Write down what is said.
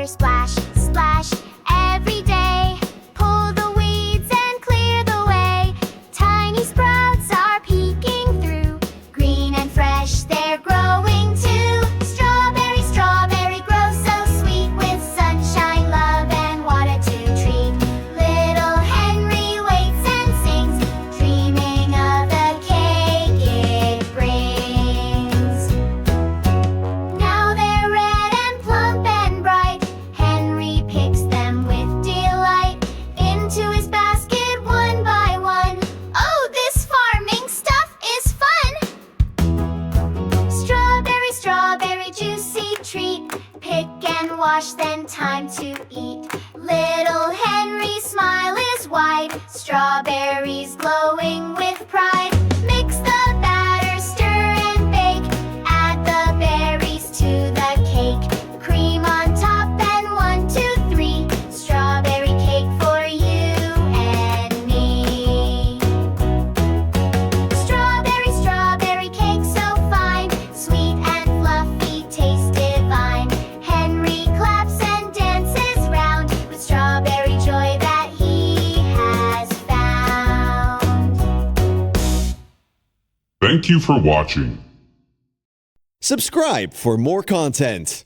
splash, splash every day. Pull the weeds and clear the way. Tiny sprouts are peeking through. Green and fresh, they're growing too. Strawberry, strawberry grow so sweet with sunshine, love, and water to treat. Little Henry waits and sings, dreaming of the cake it brings. Now they're red and plump and bright. Henry picks them with delight into his basket one by one. Oh, this farming stuff is fun! Strawberry, strawberry, juicy treat. Pick and wash, then time to eat. Little Henry's smile is wide. Strawberries glowing with pride. Mix the batter, stir and bake. Add the berries to the cake. Cream on top and 1, 2, 3. Strawberry cake for you and me. Strawberry, strawberry cake so fine. Sweet and fluffy, taste divine. Henry claps and dances round with strawberry joy that he has found. Thank you for watching. Subscribe for more content.